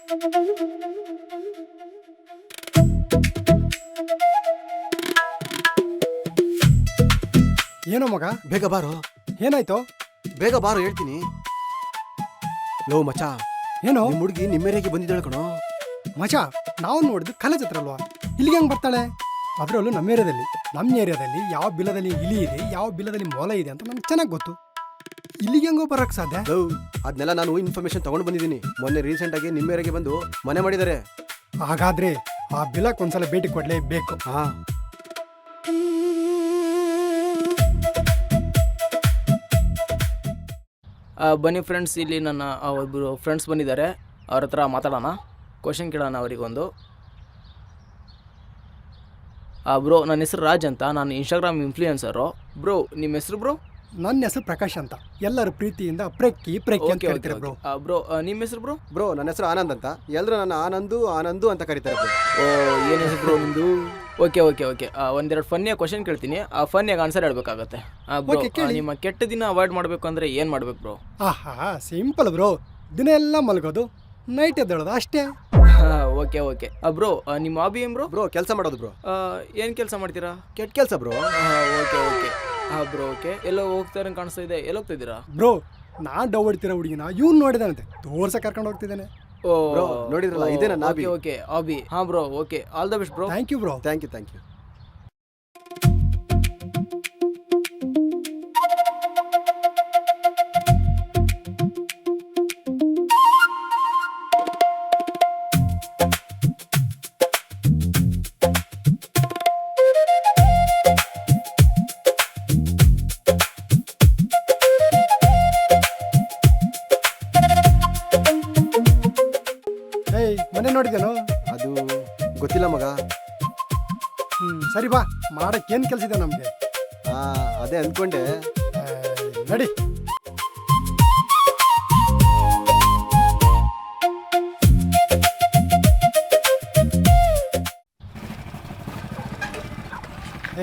ಏನೋ ಮಗ, ಬೇಗ ಬಾರೋ. ಏನಾಯ್ತು? ಬೇಗ ಬಾರೋ ಹೇಳ್ತೀನಿ. ಲೋ ಮಚ, ಏನೋ ನಿಮ್ ಹುಡುಗಿ ನಿಮ್ಮೇರೆಗೆ ಬಂದಿದ್ದಾಳೆ ಕಣೋ. ಮಚ, ನಾವು ನೋಡಿದ್ದು ಕಾಲೇಜ್ ಹತ್ರ ಅಲ್ವಾ, ಇಲ್ಲಿಗೆ ಹೆಂಗ್ ಬರ್ತಾಳೆ? ಅದರಲ್ಲೂ ನಮ್ಮ ಏರಿಯಾದಲ್ಲಿ ಯಾವ ಬಿಲದಲ್ಲಿ ಇಲಿ ಇದೆ, ಯಾವ ಬಿಲದಲ್ಲಿ ಮೊಲ ಇದೆ ಅಂತ ನಮ್ಗೆ ಚೆನ್ನಾಗಿ ಗೊತ್ತು. ಇಲ್ಲಿಗೆ ಹೆಂಗೋ ಬರಕ್ ಸಾಧ್ಯ? ಲೋ, ಅದನ್ನೆಲ್ಲ ನಾನು ಇನ್ಫಾರ್ಮೇಶನ್ ತಗೊಂಡು ಬಂದಿದ್ದೀನಿ. ಮೊನ್ನೆ ರೀಸೆಂಟ್ ಆಗಿ ನಿಮ್ಮೇರೆಗೆ ಬಂದು ಮನೆ ಮಾಡಿದ್ದಾರೆ. ಹಾಗಾದ್ರೆ ಆ ಬಿಲಕ್ಕೆ ಒಂದ್ಸಲ ಭೇಟಿ ಕೊಡ್ಲೇಬೇಕು. ಹಾ, ಬನ್ನಿ ಫ್ರೆಂಡ್ಸ್, ಇಲ್ಲಿ ನನ್ನ ಒಬ್ಬರು ಫ್ರೆಂಡ್ಸ್ ಬಂದಿದ್ದಾರೆ. ಅವ್ರ ಹತ್ರ ಮಾತಾಡೋಣ, ಕ್ವಶನ್ ಕೇಳೋಣ ಅವರಿಗೊಂದು. ಬ್ರೋ, ನನ್ನ ಹೆಸರು ರಾಜ್ ಅಂತ, ನಾನು ಇನ್ಸ್ಟಾಗ್ರಾಮ್ ಇನ್ಫ್ಲೂಯೆನ್ಸರು. ಬ್ರೋ, ನಿಮ್ಮ ಹೆಸರು ಬ್ರೋ? ನನ್ನ ಹೆಸರು ಪ್ರಕಾಶ್ ಅಂತ, ಎಲ್ಲರೂ ಪ್ರೀತಿಯಿಂದ ಪ್ರೆಕ್ಕಿ ಅಂತ ಹೇಳ್ತಾರೆ ಬ್ರೋ. ಬ್ರೋ, ನಿಮ್ಮ ಹೆಸರು ಬ್ರೋ? ಬ್ರೋ, ನನ್ನ ಹೆಸರು ಆನಂದ್ ಅಂತ, ಎಲ್ಲರೂ ನನ್ನ ಆನಂದು ಅಂತ ಕರೀತಾರೆ ಬ್ರೋ. ಓ, ಏನು ಹೆಸರು ಬ್ರೋ ನಿಮ್ಮದು? ಓಕೆ, ಒಂದೆರಡು ಫನ್ನಿಯಾಗಿ ಕ್ವಶನ್ ಕೇಳ್ತೀನಿ, ಆ ಫನ್ನಿಯಾಗಿ ಆನ್ಸರ್ ಹೇಳ್ಬೇಕಾಗತ್ತೆ. ಬ್ರೋ, ನಿಮ್ಮ ಕೆಟ್ಟ ದಿನ ಅವಾಯ್ಡ್ ಮಾಡಬೇಕು ಅಂದರೆ ಏನು ಮಾಡ್ಬೇಕು ಬ್ರೋ? ಆಹಾ, ಸಿಂಪಲ್ ಬ್ರೋ. ದಿನ ಎಲ್ಲ ಮಲಗೋದು, ನೈಟ್ ಎದ್ದೇಳೋದು ಅಷ್ಟೇ. ಓಕೆ. ಬ್ರೋ, ನಿಮ್ಮ ಹಾಬಿ ಏನು ಬ್ರೋ? ಬ್ರೋ, ಕೆಲಸ ಮಾಡೋದು ಬ್ರೋ. ಏನು ಕೆಲಸ ಮಾಡ್ತೀರಾ? ಕೆಟ್ಟ ಕೆಲಸ ಬ್ರೋ. ಓಕೆ. Bro, okay. ಎಲ್ಲೋ ಹೋಗ್ತಾರೆ ಕಾಣಿಸ್ತಾ ಇದೆ, ಎಲ್ಲಿ ಹೋಗ್ತಾ ಇದ್ದೀರಾ? ಬ್ರೋ, ನಾ ಡವ್ ಹೊಡಿತೀರ ಹುಡುಗಿನ ಇವ್ನು ನೋಡಿದಾನಂತೆ, ತೋರ್ಸ ಕರ್ಕೊಂಡು ಹೋಗ್ತಿದ್ದಾನೆ. ಓ ಬ್ರೋ, ನೋಡಿದ್ರಲ್ಲ, ಇದೇ ನನ್ನ ಹಾಬಿ. Okay, hobby. ಹಾ bro, okay. All the best bro. Thank you bro. Thank you. ಏಯ್, ಮನೆ ನೋಡಿದೇನು? ಅದು ಗೊತ್ತಿಲ್ಲ ಮಗ. ಸರಿ ಬಾ, ಮಾಡಕ್ ಏನ್ ಕೆಲ್ಸ ಇದೆ ನಮ್ಗೆ? ಹಾ, ಅದೇ ಅಂದ್ಕೊಂಡೆ. ನಡಿ.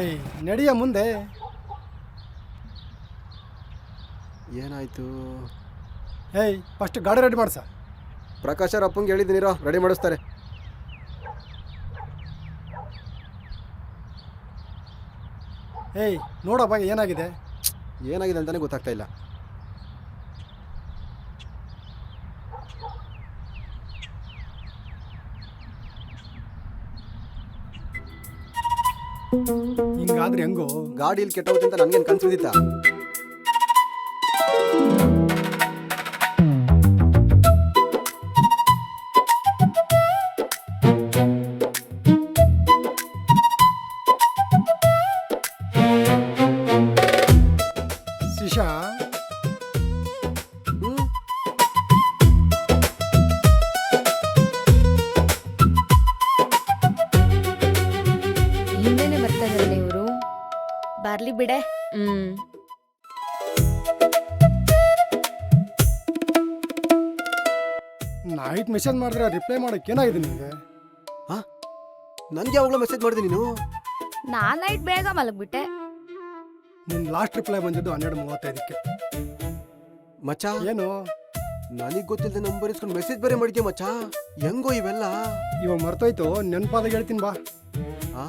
ಏಯ್, ನಡಿಯ ಮುಂದೆ. ಏನಾಯ್ತು? ಏಯ್, ಫಸ್ಟ್ ಗಾಡಿ ರೆಡಿ ಮಾಡ್ಸ. ಪ್ರಕಾಶ್ ಅವ್ರ ಅಪ್ಪಂಗೆ ಹೇಳಿದ್ದೀನಿರೋ, ರೆಡಿ ಮಾಡಿಸ್ತಾರೆ. ಏಯ್, ನೋಡಪ್ಪ ಏನಾಗಿದೆ ಅಂತಾನೆ ಗೊತ್ತಾಗ್ತಾ ಇಲ್ಲ. ಹಿಂಗಾದ್ರೆ ಹೆಂಗೋ? ಗಾಡಿಯಲ್ಲಿ ಕೆಟ್ಟೋಗುತ್ತೆ ಅಂತ ನನ್ಗೇನು ಕನ್ಸು ಬಿದ್ದಿತ್ತಾ? ಶಿಶಾ, ಹಿಂದೆನೆ ಬರ್ತಾರಲ್ಲ ಇವರು, ಬರ್ಲಿ ಬಿಡೆ. ನೈಟ್ ಮೆಸೇಜ್ ಮಾಡಿದ್ರೆ ರಿಪ್ಲೈ ಮಾಡಕ್ ಏನಾಗಿದೆ ನಿಮಗೆ? ನನ್ಗೆ ಯಾವಾಗಲೂ ಮೆಸೇಜ್ ಮಾಡಿದೆ ನೀನು? ನಾನ್ ನೈಟ್ ಬೇಗ ಮಲಗ್ಬಿಟ್ಟೆ. ನಿನ್ ಲಾಸ್ಟ್ ರಿಪ್ಲೈ ಬಂದಿದ್ದು 12:35ಕ್ಕೆ. ಮಚ್ಚ, ಏನು ನನಗ್ ಗೊತ್ತಿಲ್ಲದೆ ನಂಬರ್ ಇಸ್ಕೊಂಡು ಮೆಸೇಜ್ ಬೇರೆ ಮಾಡಿದ್ಯಾ ಮಚ್ಚ? ಹೆಂಗೋ ಇವೆಲ್ಲ? ಇವಾಗ ಮರ್ತೋಯ್ತು, ನೆನ್ಪಾದಾಗ ಹೇಳ್ತೀನಿ ಬಾ. ಆ,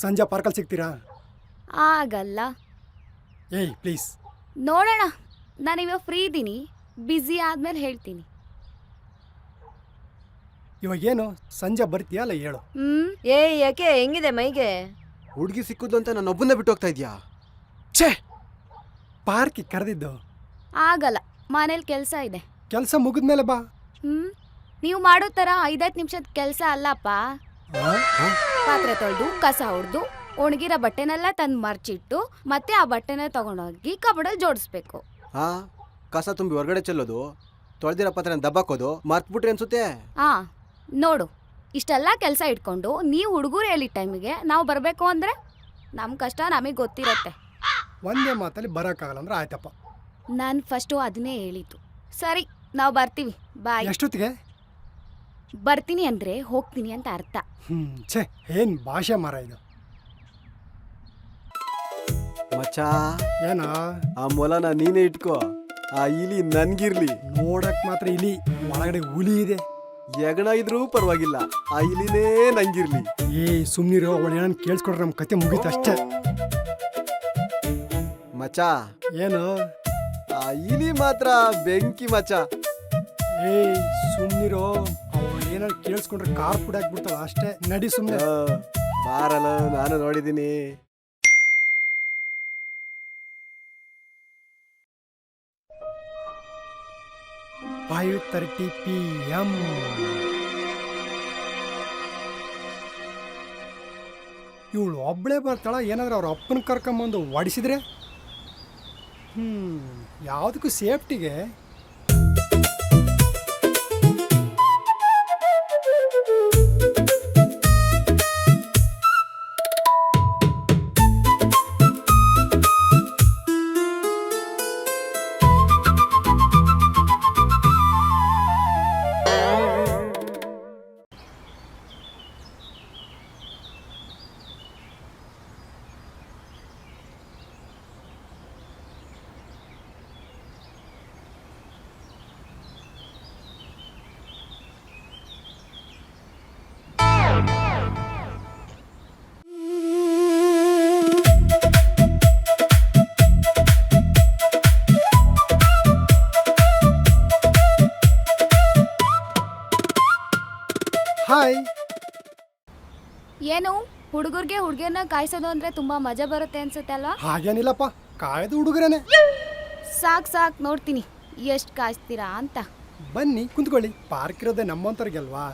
ಸಂಜೆ ಪಾರ್ಕಲ್ಲಿ ಸಿಗ್ತೀರಾ? ಆಗಲ್ಲ. ಏಯ್ ಪ್ಲೀಸ್. ನೋಡೋಣ, ನಾನು ಇವಾಗ ಫ್ರೀ ಇದ್ದೀನಿ, ಬ್ಯುಸಿ ಆದ್ಮೇಲೆ ಹೇಳ್ತೀನಿ. ಇವಾಗ ಏನು ಸಂಜೆ ಬರ್ತೀಯಾ ಅಲ್ಲ ಹೇಳು. ಏಯ್, ಯಾಕೆ ಹೆಂಗಿದೆ ಮೈಗೆ? ಹುಡುಗಿ ಸಿಕ್ಕುದು ಅಂತ ನಾನು ಒಬ್ಬನ್ನ ಬಿಟ್ಟು ಹೋಗ್ತಾ ಇದ್ಯಾ? ಛೇ, ಪಾರ್ಕಿಗೆ ಕರೆದಿದ್ದು. ಆಗಲ್ಲ, ಮನೇಲಿ ಕೆಲಸ ಇದೆ. ಕೆಲಸ ಮುಗಿದ್ಮೇಲೆ ಬಾ. ನೀವು ಮಾಡೋ ಥರ 5-10 ನಿಮಿಷದ ಕೆಲಸ ಅಲ್ಲಪ್ಪ. ಪಾತ್ರೆ ತೊಳೆದು, ಕಸ ಹೊಡೆದು, ಒಣಗಿರೋ ಬಟ್ಟೆನೆಲ್ಲ ತಂದು ಮರ್ಚಿಟ್ಟು, ಮತ್ತೆ ಆ ಬಟ್ಟೆನ ತಗೊಂಡೋಗಿ ಕಬಡಲ್ಲಿ ಜೋಡಿಸ್ಬೇಕು. ಹಾ, ಕಸ ತುಂಬಿ ಹೊರಗಡೆ ಚೆಲ್ಲೋದು, ತೊಳೆದಿರೋ ಪಾತ್ರೆನ ದಬ್ಬಾಕೋದು, ಮರ್ತ್ಬಿಟ್ರಿ ಅನ್ಸುತ್ತೆ. ನೋಡು, ಇಷ್ಟೆಲ್ಲ ಕೆಲಸ ಇಟ್ಕೊಂಡು ನೀವು ಹುಡುಗರು ಹೇಳಿದ ಟೈಮಿಗೆ ನಾವು ಬರಬೇಕು ಅಂದರೆ ನಮ್ಮ ಕಷ್ಟ ನಮಗೆ ಗೊತ್ತಿರತ್ತೆ. ಒಂದೇ ಮಾತಲ್ಲಿ ಬರೋಕ್ಕಾಗಲ್ಲ ಅಂದ್ರೆ ಆಯ್ತಪ್ಪ. ನಾನು ಫಸ್ಟು ಅದನ್ನೇ ಹೇಳಿದ್ದು. ಸರಿ, ನಾವು ಬರ್ತೀವಿ, ಬಾಯ್. ಎಷ್ಟೊತ್ತಿಗೆ ಬರ್ತೀನಿ ಅಂದರೆ ಹೋಗ್ತೀನಿ ಅಂತ ಅರ್ಥ. ಛೇ, ಏನು ಭಾಷೆ ಮಾರ ಇದು. ಮಚ್ಚಾ ಏನೋ ಆ ಮೊಲನ ನೀನೇ ಇಟ್ಕೋ, ಆ ಇಲಿ ನನ್ಗಿರ್ಲಿ. ನೋಡಕ್ ಮಾತ್ರ ಇಲಿ, ಒಳಗಡೆ ಹುಲಿ ಇದೆ. ಎಗಣ ಇದ್ರೂ ಪರವಾಗಿಲ್ಲ, ಆ ಇಲಿನೇ ನಂಗಿರ್ಲಿ. ಸುಮ್ನಿರೋ, ಅವಳು ಏನನ್ ಕೇಳಿಸ್ಕೊಡ್ರೆ ನಮ್ ಕತೆ ಮುಗೀತು ಅಷ್ಟೇ. ಮಚ್ಚಾ ಏನು ಆ ಇಲಿ ಮಾತ್ರ ಬೆಂಕಿ ಮಚ್ಚಾ. ಸುಮ್ನಿರೋ, ಅವಳು ಏನಾರು ಕೇಳಿಸ್ಕೊಂಡ್ರೆ ಕಾರ್ ಪುಡಿ ಹಾಕ್ಬಿಡ್ತಾಳ ಅಷ್ಟೇ. ನಡಿ ಸುಮ್ನೆ. ಬಾರಲ್ಲ, ನಾನು ನೋಡಿದ್ದೀನಿ. 5:30 PM. ಇವಳು ಒಬ್ಬಳೇ ಬರ್ತಾಳ, ಏನಾದ್ರೂ ಅವ್ರ ಅಪ್ಪನ ಕರ್ಕೊಂಬಂದು ಒಡಿಸಿದ್ರೆ ಯಾವುದಕ್ಕೂ ಸೇಫ್ಟಿಗೆ. ಹಾಯ್. ಏನು ಹುಡುಗರಿಗೆ ಹುಡುಗಿಯನ್ನ ಕಾಯಿಸೋದು ಅಂದ್ರೆ ತುಂಬಾ ಮಜಾ ಬರುತ್ತೆ ಅನ್ಸುತ್ತೆ ಅಲ್ವಾ? ಹಾಗೇನಿಲ್ಲಪ್ಪ, ಕಾಯ್ದು ಹುಡುಗರೇನೆ. ಸಾಕ್ ನೋಡ್ತೀನಿ ಎಷ್ಟು ಕಾಯಿಸ್ತೀರಾ ಅಂತ. ಬನ್ನಿ ಕುಂತ್ಕೊಳ್ಳಿ, ಪಾರ್ಕ್ ಇರೋದೇ ನಮ್ಮಂತವ್ರಿಗಲ್ವಾ.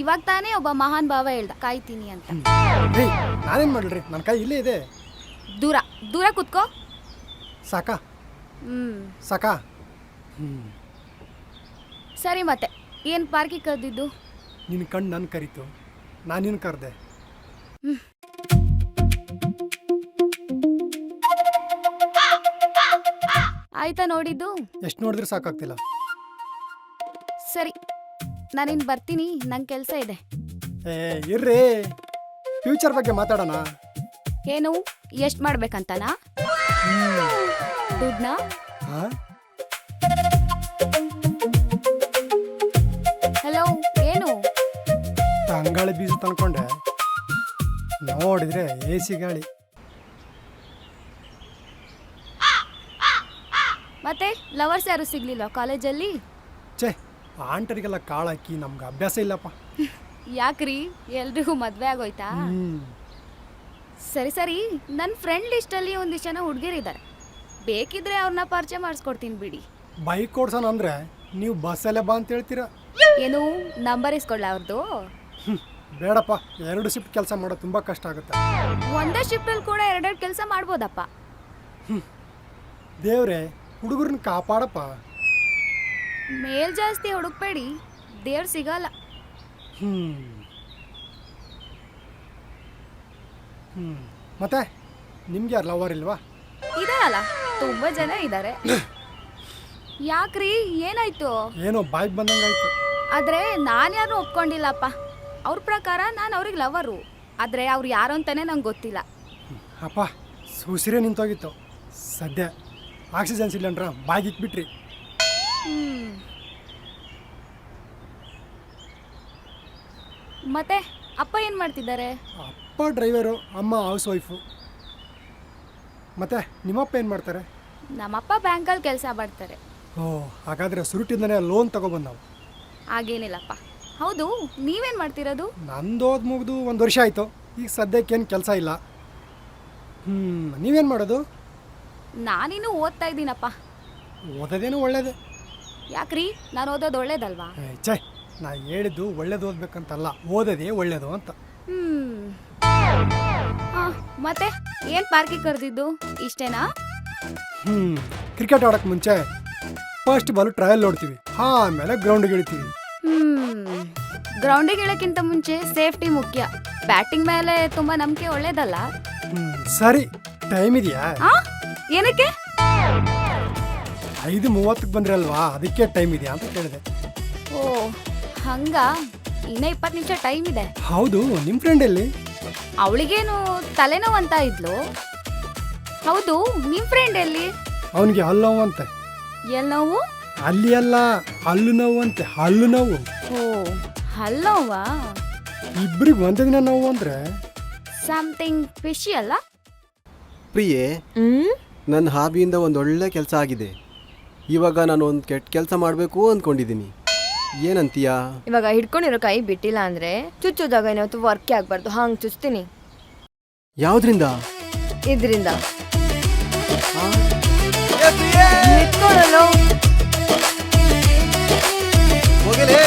ಇವಾಗ ತಾನೇ ಒಬ್ಬ ಮಹಾನ್ ಭಾವ ಹೇಳ್ದ ಕಾಯ್ತೀನಿ ಅಂತ. ನಾನೇನ್ ಮಾಡ್ರಿ, ನನ್ನ ಕೈ ಇಲ್ಲೇ ಇದೆ. ದೂರ ದೂರ ಕುತ್ಕೋ. ಸಾಕಾ ಸಾಕಾ? ಸರಿ, ಮತ್ತೆ ಏನ್ ಪಾರ್ಕಿಗೆ ಕರೆದಿದ್ದು? ನಿನ್ನ ಕಣ್ಣು ನನ್ನ ಕರೀತು, ನಾನು ನಿನ್ನ ಕರೆದೆ. ಆಯ್ತಾ ನೋಡಿದ್ದು? ಎಷ್ಟು ನೋಡಿದ್ರೆ ಸಾಕಾಗ್ತಿಲ್ಲ. ಸರಿ, ನಾನಿನ್ ಬರ್ತೀನಿ, ನಂಗೆ ಕೆಲಸ ಇದೆ. ಇರ್ರಿ, ಫ್ಯೂಚರ್ ಬಗ್ಗೆ ಮಾತಾಡೋಣ. ಏನು, ಎಷ್ಟು ಮಾಡ್ಬೇಕಂತನಾ? ದುಡ್ಡನ್ನ? ಹಲೋ, ಏನು? ತಂಗಾಳಿ ಬೀಜ ತಂದ್ಕೊಂಡೆ, ನೋಡಿದ್ರೆ AC ಗಾಳಿ. ಮತ್ತೆ ಲವರ್ಸ್ ಯಾರು ಸಿಗ್ಲಿಲ್ಲ ಕಾಲೇಜಲ್ಲಿ? ಛೇ, ಆಂಟರಿಗೆಲ್ಲ ಕಾಳಾಕಿ ನಮ್ಗೆ ಅಭ್ಯಾಸ ಇಲ್ಲಪ್ಪ. ಯಾಕ್ರಿ, ಎಲ್ರಿಗೂ ಮದ್ವೆ ಆಗೋಯ್ತಾ? ಸರಿ, ನನ್ನ ಫ್ರೆಂಡ್ ಲಿಸ್ಟಲ್ಲಿ ಒಂದಿಷ್ಟು ಜನ ಹುಡುಗಿರಿದ್ದಾರೆ, ಬೇಕಿದ್ರೆ ಅವ್ರನ್ನ ಪರಿಚಯ ಮಾಡಿಸ್ಕೊಡ್ತೀನಿ ಬಿಡಿ. ಬೈಕ್ ಓಡ್ಸೋಣ ಅಂದ್ರೆ ನೀವು ಬಸ್ಸಲ್ಲೇ ಬಾ ಅಂತ ಹೇಳ್ತೀರಾ. ಏನು, ನಂಬರ್ ಇಸ್ಕೊಳ್ಳ ಅವ್ರದ್ದು? ಬೇಡಪ್ಪ, 2 ಶಿಫ್ಟ್ ಕೆಲಸ ಮಾಡೋದು ತುಂಬ ಕಷ್ಟ ಆಗುತ್ತೆ. ಒಂದೇ ಶಿಫ್ಟಲ್ಲಿ ಕೂಡ 2 ಕೆಲಸ ಮಾಡ್ಬೋದಪ್ಪ. ದೇವ್ರೆ, ಹುಡುಗರನ್ನ ಕಾಪಾಡಪ್ಪ. ಮೇಲ್ ಜಾಸ್ತಿ ಹುಡುಕ್ಬೇಡಿ, ದೇವ್ರು ಸಿಗಲ್ಲ. ಮತ್ತೆ ನಿಮ್ಗೆ ಯಾರು ಲವರ್ ಇಲ್ವಾ? ಇದಾರಲ್ಲ, ತುಂಬಾ ಜನ ಇದ್ದಾರೆ. ಯಾಕ್ರಿ, ಏನಾಯ್ತು? ಏನೋ ಬಾಯ್ಗೆ ಬಂದಂಗಾಯ್ತು. ಆದ್ರೆ ನಾನು ಯಾರು ಒಪ್ಕೊಂಡಿಲ್ಲಪ್ಪ. ಅವ್ರ ಪ್ರಕಾರ ನಾನು ಅವ್ರಿಗೆ ಲವರು, ಆದ್ರೆ ಅವ್ರು ಯಾರು ಅಂತಾನೆ ನಂಗೆ ಗೊತ್ತಿಲ್ಲ. ಅಪ್ಪ, ಉಸಿರೇ ನಿಂತೋಗಿತ್ತು. ಸದ್ಯ ಆಕ್ಸಿಜನ್ ಸಿಲಿಂಡ್ರ ಬಾಯ್ಗೆ ಇಟ್ಬಿಟ್ರಿ. ಮತ್ತೆ ಅಪ್ಪ ಏನ್ ಮಾಡ್ತಿದ್ದಾರೆ? ಅಪ್ಪ ಡ್ರೈವರು, ಅಮ್ಮ ಹೌಸ್ ವೈಫು. ಮತ್ತೆ ನಿಮ್ಮಪ್ಪ ಏನು ಮಾಡ್ತಾರೆ? ನಮ್ಮಪ್ಪ ಬ್ಯಾಂಕಲ್ಲಿ ಕೆಲಸ ಮಾಡ್ತಾರೆ. ಹಾಗಾದ್ರೆ ಸುರುಟಿಂದನೇ ಲೋನ್ ತಗೊಬಂದು ನಾವು. ಹಾಗೇನಿಲ್ಲಪ್ಪ. ಹೌದು, ನೀವೇನ್ ಮಾಡ್ತಿರೋದು? ನಂದು ಓದ್ ಮುಗಿದು 1 ವರ್ಷ ಆಯಿತು. ಈಗ ಸದ್ಯಕ್ಕೇನು ಕೆಲಸ ಇಲ್ಲ. ನೀವೇನು ಮಾಡೋದು? ನಾನಿನ್ನು ಓದ್ತಾ ಇದ್ದೀನಪ್ಪ. ಓದೋದೇನು ಒಳ್ಳೇದೇ. ಯಾಕ್ರಿ, ನಾನು ಓದೋದು ಒಳ್ಳೇದಲ್ವಾ? ಛೇ, ನಾ ಹೇಳಿದ್ದು ಒಳ್ಳೇದು ಓದ್ಬೇಕಂತಲ್ಲ, ಓದೋದೇ ಒಳ್ಳೇದು ಅಂತ. ಮತ್ತೆ ಏನ್ ಪಾರ್ಕಿಗೆ ಕರೆದಿದ್ದು? ಇಷ್ಟೇನಾ? ಕ್ರಿಕೆಟ್ ಆಡೋಕ್ಕೆ ಮುಂಚೆ ಫಸ್ಟ್ ಬಾಲ್ ಟ್ರಯಲ್ ನೋಡ್ತೀವಿ, ಆಮೇಲೆ ಗ್ರೌಂಡಿಗೆ ಇಳಿತೀವಿ. ಗ್ರೌಂಡಿಗೆ ಇಳಕ್ಕಿಂತ ಮುಂಚೆ ಸೇಫ್ಟಿ ಮುಖ್ಯ. ಬ್ಯಾಟಿಂಗ್ ಮೇಲೆ ತುಂಬಾ ನಂಬಿಕೆ ಒಳ್ಳೇದಲ್ಲ. ಸರಿ, ಟೈಮ್ ಇದೆಯಾ? ಏನಕ್ಕೆ? 5:30ಕ್ಕೆ ಬಂದ್ರಲ್ವಾ ಅದಕ್ಕೆ ಟೈಮ್ ಇದೆಯಾ ಅಂತ ಕೇಳಿದೆ. ಓ ಹಂಗ ಇನ್ನ 20 ನಿಮಿಷ ಟೈಮ್ ಇದೆ. ಹೌದು, ನಿಮ್ಮ ಫ್ರೆಂಡ್ ಎಲ್ಲಿ? ಅವಳಿಗೇನು ತಲೆನೋವು ಅಂತ ಇದ್ಲು. ಹೌದು, ನಿಮ್ ಫ್ರೆಂಡ್ ಎಲ್ಲಿ? ಅವನಿಗೆ ಹಲ್ಲು ನೋವು ಅಂತೆ. ಎಲ್ ನೋವು? ಅಲ್ಲಿ ಅಲ್ಲ, ಹಲ್ಲು ನೋವು ಅಂತೆ, ಹಲ್ಲು ನೋವು. ಓ ಹಲ್ಲೋವಾ? ಇಬ್ಬರಿಗೆ ಒಂದೇ ದಿನ ನೋವು ಅಂದ್ರೆ ಸಮಥಿಂಗ್ ಫಿಶಿ ಅಲ್ಲ? ಪ್ರಿಯೆ, ನನ್ನ ಹಾಬಿಯಿಂದ ಒಂದು ಒಳ್ಳೆ ಕೆಲಸ ಆಗಿದೆ. ಇವಾಗ ನಾನು ಒಂದು ಕೆಟ್ಟ ಕೆಲಸ ಮಾಡಬೇಕು ಅಂದ್ಕೊಂಡಿದ್ದೀನಿ. ಏನಂತೀಯಾ? ಇವಾಗ ಹಿಡ್ಕೊಂಡಿರೋ ಕೈ ಬಿಟ್ಟಿಲ್ಲ ಅಂದ್ರೆ ಚುಚ್ಚೋದಾಗ ಏನಾವತ್ತು ವರ್ಕೇ ಆಗ್ಬಾರ್ದು, ಹಂಗ್ ಚುಚ್ತೀನಿ. ಯಾವ್ದ್ರಿಂದ? ಇದ್ರಿಂದ ಹಿಡ್ಕೊಳ್ಳಲು ಹೋಗಲೇ